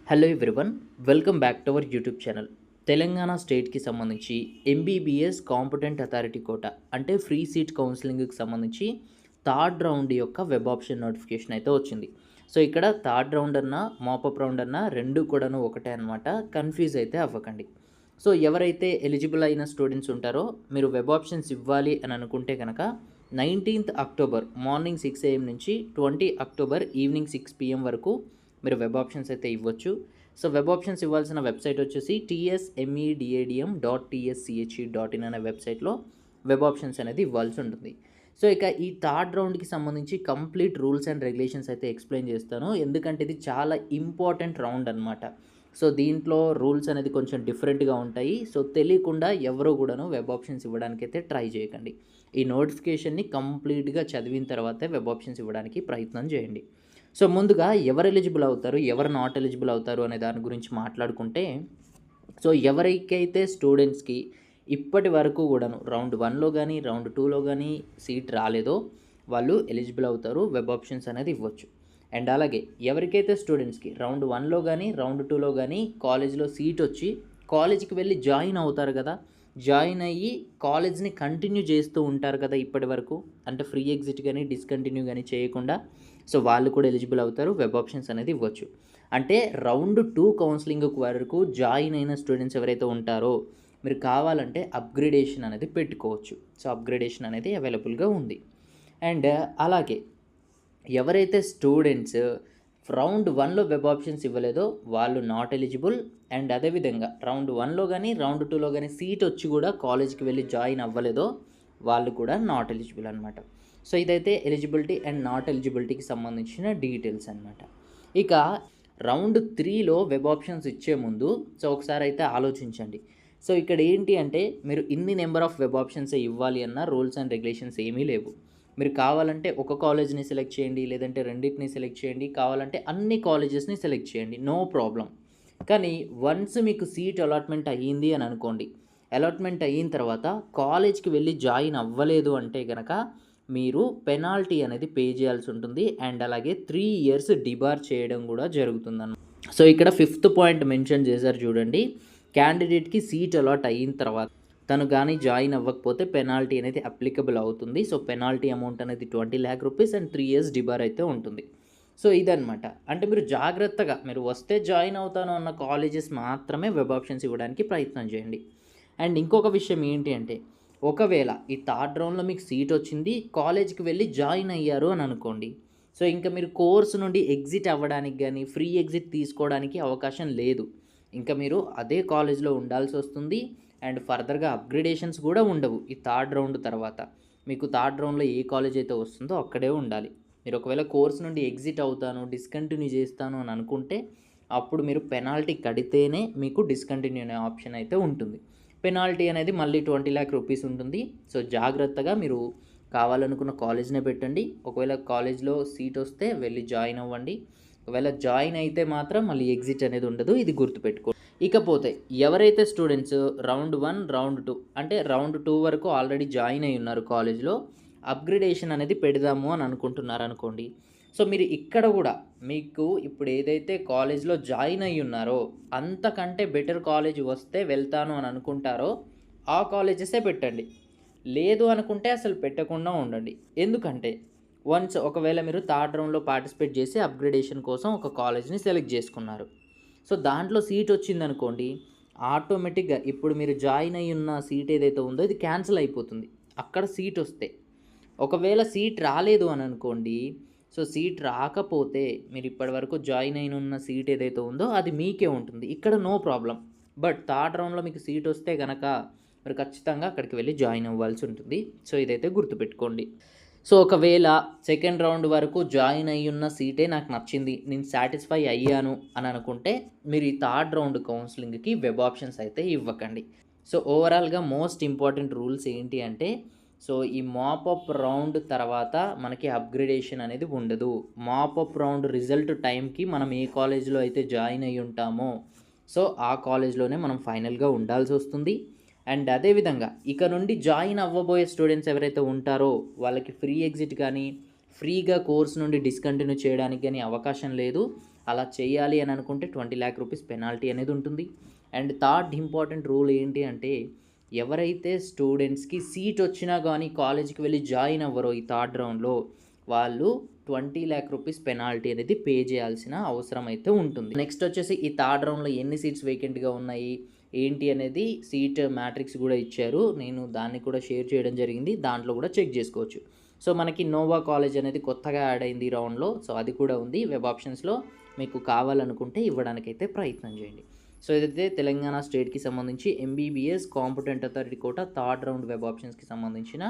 Hello everyone, welcome back to our YouTube channel. Telangana స్టేట్కి సంబంధించి MBBS competent authority quota అంటే free seat కౌన్సిలింగ్కి సంబంధించి third round యొక్క web option notification అయితే వచ్చింది. సో ఇక్కడ థర్డ్ రౌండ్ అన్నా మాపప్ రౌండ్ అన్నా రెండు కూడాను ఒకటే అనమాట. కన్ఫ్యూజ్ అయితే అవ్వకండి. సో ఎవరైతే ఎలిజిబుల్ అయిన స్టూడెంట్స్ ఉంటారో మీరు వెబ్ ఆప్షన్స్ ఇవ్వాలి అని అనుకుంటే కనుక 19th అక్టోబర్ మార్నింగ్ 6 AM నుంచి 20 అక్టోబర్ ఈవినింగ్ 6 PM వరకు మీరు వెబ్ ఆప్షన్స్ అయితే ఇవ్వచ్చు. సో వెబ్ ఆప్షన్స్ ఇవ్వాల్సిన వెబ్సైట్ వచ్చేసి tsmedadium.tschE.in అనే వెబ్సైట్లో వెబ్ ఆప్షన్స్ అనేది ఇవ్వాల్సి ఉంటుంది. సో ఇక ఈ థర్డ్ రౌండ్కి సంబంధించి కంప్లీట్ రూల్స్ అండ్ రెగ్యులేషన్స్ అయితే ఎక్స్ప్లెయిన్ చేస్తాను, ఎందుకంటే ఇది చాలా ఇంపార్టెంట్ రౌండ్ అనమాట. సో దీంట్లో రూల్స్ అనేది కొంచెం డిఫరెంట్గా ఉంటాయి. సో తెలియకుండా ఎవరో కూడాను వెబ్ ఆప్షన్స్ ఇవ్వడానికైతే ట్రై చేయకండి. ఈ నోటిఫికేషన్ని కంప్లీట్గా చదివిన తర్వాతే వెబ్ ఆప్షన్స్ ఇవ్వడానికి ప్రయత్నం చేయండి. సో ముందుగా ఎవరు ఎలిజిబుల్ అవుతారు, ఎవరు నాట్ ఎలిజిబుల్ అవుతారు అనే దాని గురించి మాట్లాడుకుంటే, సో ఎవరికైతే స్టూడెంట్స్కి ఇప్పటి వరకు కూడాను రౌండ్ 1లో కానీ రౌండ్ 2లో కానీ సీట్ రాలేదో వాళ్ళు ఎలిజిబుల్ అవుతారు, వెబ్ ఆప్షన్స్ అనేది ఇవ్వచ్చు. అండ్ అలాగే ఎవరికైతే స్టూడెంట్స్కి రౌండ్ 1లో కానీ రౌండ్ 2లో కానీ కాలేజ్లో సీట్ వచ్చి కాలేజీకి వెళ్ళి జాయిన్ అవుతారు కదా, జాయిన్ అయ్యి కాలేజ్ని కంటిన్యూ చేస్తూ ఉంటారు కదా ఇప్పటి వరకు, అంటే ఫ్రీ ఎగ్జిట్ కానీ డిస్కంటిన్యూ కానీ చేయకుండా, సో వాళ్ళు కూడా ఎలిజిబుల్ అవుతారు, వెబ్ ఆప్షన్స్ అనేది ఇవ్వచ్చు. అంటే రౌండ్ 2 కౌన్సిలింగ్ వరకు జాయిన్ అయిన స్టూడెంట్స్ ఎవరైతే ఉంటారో మీరు కావాలంటే అప్గ్రేడేషన్ అనేది పెట్టుకోవచ్చు. సో అప్గ్రేడేషన్ అనేది అవైలబుల్గా ఉంది. అండ్ అలాగే ఎవరైతే స్టూడెంట్స్ రౌండ్ 1లో వెబ్ ఆప్షన్స్ ఇవ్వలేదో వాళ్ళు నాట్ ఎలిజిబుల్. అండ్ అదేవిధంగా రౌండ్ 1లో కానీ రౌండ్ 2లో కానీ సీట్ వచ్చి కూడా కాలేజ్కి వెళ్ళి జాయిన్ అవ్వలేదో వాళ్ళు కూడా నాట్ ఎలిజిబుల్ అనమాట. సో ఇదైతే ఎలిజిబిలిటీ అండ్ నాట్ ఎలిజిబిలిటీకి సంబంధించిన డీటెయిల్స్ అనమాట. ఇక రౌండ్ 3లో వెబ్ ఆప్షన్స్ ఇచ్చే ముందు సో ఒకసారి అయితే ఆలోచించండి. సో ఇక్కడ ఏంటి అంటే మీరు ఇన్ని నెంబర్ ఆఫ్ వెబ్ ఆప్షన్సే ఇవ్వాలి అన్న రూల్స్ అండ్ రెగ్యులేషన్స్ ఏమీ లేవు. మీరు కావాలంటే ఒక కాలేజ్ని సెలెక్ట్ చేయండి, లేదంటే రెండింటిని సెలెక్ట్ చేయండి, కావాలంటే అన్ని కాలేజెస్ని సెలెక్ట్ చేయండి, నో ప్రాబ్లం. కానీ వన్స్ మీకు సీట్ అలాట్మెంట్ అయ్యింది అని అనుకోండి, అలాట్మెంట్ అయిన తర్వాత కాలేజ్కి వెళ్ళి జాయిన్ అవ్వలేదు అంటే కనుక మీరు పెనాల్టీ అనేది పే చేయాల్సి ఉంటుంది. అండ్ అలాగే 3 years డిబార్ చేయడం కూడా జరుగుతుందన్నమాట. సో ఇక్కడ 5th పాయింట్ మెన్షన్ చేశారు చూడండి, క్యాండిడేట్కి సీట్ అలాట్ అయిన తర్వాత తను కానీ జాయిన్ అవ్వకపోతే పెనాల్టీ అనేది అప్లికబుల్ అవుతుంది. సో పెనాల్టీ అమౌంట్ అనేది 20 lakh rupees and 3 years debar అయితే ఉంటుంది. సో ఇదనమాట. అంటే మీరు జాగ్రత్తగా మీరు వస్తే జాయిన్ అవుతాను అన్న కాలేజెస్ మాత్రమే వెబ్ ఆప్షన్స్ ఇవ్వడానికి ప్రయత్నం చేయండి. అండ్ ఇంకొక విషయం ఏంటి అంటే, ఒకవేళ ఈ థర్డ్ రౌండ్లో మీకు సీట్ వచ్చింది, కాలేజ్కి వెళ్ళి జాయిన్ అయ్యారు అని అనుకోండి, సో ఇంకా మీరు కోర్సు నుండి ఎగ్జిట్ అవ్వడానికి కానీ ఫ్రీ ఎగ్జిట్ తీసుకోవడానికి అవకాశం లేదు. ఇంకా మీరు అదే కాలేజ్లో ఉండాల్సి వస్తుంది. అండ్ ఫర్దర్గా అప్గ్రేడేషన్స్ కూడా ఉండవు. ఈ థర్డ్ రౌండ్ తర్వాత మీకు థర్డ్ రౌండ్లో ఏ కాలేజ్ అయితే వస్తుందో అక్కడే ఉండాలి. మీరు ఒకవేళ కోర్స్ నుండి ఎగ్జిట్ అవుతాను, డిస్కంటిన్యూ చేస్తాను అని అనుకుంటే అప్పుడు మీరు పెనాల్టీ కడితేనే మీకు డిస్కంటిన్యూ అనే ఆప్షన్ అయితే ఉంటుంది. పెనాల్టీ అనేది మళ్ళీ 20 lakh rupees ఉంటుంది. సో జాగ్రత్తగా మీరు కావాలనుకున్న కాలేజ్నే పెట్టండి. ఒకవేళ కాలేజ్లో సీట్ వస్తే వెళ్ళి జాయిన్ అవ్వండి. ఒకవేళ జాయిన్ అయితే మాత్రం మళ్ళీ ఎగ్జిట్ అనేది ఉండదు, ఇది గుర్తుపెట్టుకో. ఇకపోతే ఎవరైతే స్టూడెంట్స్ రౌండ్ 1 రౌండ్ 2 అంటే రౌండ్ 2 వరకు ఆల్రెడీ జాయిన్ అయి ఉన్నారు కాలేజ్లో, అప్గ్రేడేషన్ అనేది పెడదాము అని అనుకుంటున్నారు అనుకోండి, సో మీరు ఇక్కడ కూడా మీకు ఇప్పుడు ఏదైతే కాలేజ్లో జాయిన్ అయ్యి ఉన్నారో అంతకంటే బెటర్ కాలేజ్ వస్తే వెళ్తాను అని అనుకుంటారో ఆ కాలేజెసే పెట్టండి. లేదు అనుకుంటే అసలు పెట్టకుండా ఉండండి. ఎందుకంటే వన్స్ ఒకవేళ మీరు థర్డ్ రౌండ్లో పార్టిసిపేట్ చేసి అప్గ్రేడేషన్ కోసం ఒక కాలేజ్ని సెలెక్ట్ చేసుకున్నారు, సో దాంట్లో సీట్ వచ్చిందనుకోండి, ఆటోమేటిక్గా ఇప్పుడు మీరు జాయిన్ అయ్యి ఉన్న సీట్ ఏదైతే ఉందో ఇది క్యాన్సిల్ అయిపోతుంది అక్కడ సీట్ వస్తే. ఒకవేళ సీట్ రాలేదు అని అనుకోండి, సో సీట్ రాకపోతే మీరు ఇప్పటివరకు జాయిన్ అయిన ఉన్న సీట్ ఏదైతే ఉందో అది మీకే ఉంటుంది, ఇక్కడ నో ప్రాబ్లం. బట్ థర్డ్ రౌండ్లో మీకు సీట్ వస్తే కనుక మీరు ఖచ్చితంగా అక్కడికి వెళ్ళి జాయిన్ అవ్వాల్సి ఉంటుంది. సో ఇదైతే గుర్తుపెట్టుకోండి. సో ఒకవేళ సెకండ్ రౌండ్ వరకు జాయిన్ అయ్యి ఉన్న సీటే నాకు నచ్చింది, నేను సాటిస్ఫై అయ్యాను అని అనుకుంటే మీరు ఈ థర్డ్ రౌండ్ కౌన్సిలింగ్కి వెబ్ ఆప్షన్స్ అయితే ఇవ్వకండి. సో ఓవరాల్గా మోస్ట్ ఇంపార్టెంట్ రూల్స్ ఏంటి అంటే, సో ఈ మాపప్ రౌండ్ తర్వాత మనకి అప్గ్రేడేషన్ అనేది ఉండదు. మాపప్ రౌండ్ రిజల్ట్ టైంకి మనం ఏ కాలేజ్లో అయితే జాయిన్ అయ్యి ఉంటామో సో ఆ కాలేజ్లోనే మనం ఫైనల్గా ఉండాల్సి వస్తుంది. అండ్ అదేవిధంగా ఇక నుండి జాయిన్ అవ్వబోయే స్టూడెంట్స్ ఎవరైతే ఉంటారో వాళ్ళకి ఫ్రీ ఎగ్జిట్ కానీ ఫ్రీగా కోర్స్ నుండి డిస్కంటిన్యూ చేయడానికి కానీ అవకాశం లేదు. అలా చేయాలి అని అనుకుంటే 20 lakh రూపీస్ పెనాల్టీ అనేది ఉంటుంది. అండ్ థర్డ్ ఇంపార్టెంట్ రూల్ ఏంటి అంటే, ఎవరైతే స్టూడెంట్స్కి సీట్ వచ్చినా కానీ కాలేజ్కి వెళ్ళి జాయిన్ అవ్వరో ఈ థర్డ్ రౌండ్లో, వాళ్ళు 20 lakh రూపీస్ పెనాల్టీ అనేది పే చేయాల్సిన అవసరం అయితే ఉంటుంది. నెక్స్ట్ వచ్చేసి ఈ థర్డ్ రౌండ్లో ఎన్ని సీట్స్ వేకెంట్గా ఉన్నాయి ఏంటి అనేది సీట్ మ్యాట్రిక్స్ కూడా ఇచ్చారు. నేను దాన్ని కూడా షేర్ చేయడం జరిగింది, దాంట్లో కూడా చెక్ చేసుకోవచ్చు. సో మనకి నోవా కాలేజ్ అనేది కొత్తగా యాడ్ అయింది ఈ రౌండ్లో. సో అది కూడా ఉంది వెబ్ ఆప్షన్స్లో. మీకు కావాలనుకుంటే ఇవ్వడానికైతే ప్రయత్నం చేయండి. సో ఇదైతే తెలంగాణ స్టేట్కి సంబంధించి MBBS competent authority quota third round web ఆప్షన్స్కి సంబంధించిన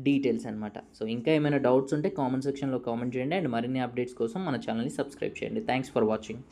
డీటెయిల్స్ అనమాట. సో ఇంకా ఏమైనా డౌట్స్ ఉంటే కామెంట్ సెక్షన్లో కామెంట్ చేయండి. అండ్ మరిన్ని అప్డేట్స్ కోసం మన ఛానల్ని సబ్స్క్రైబ్ చేయండి. Thanks for watching.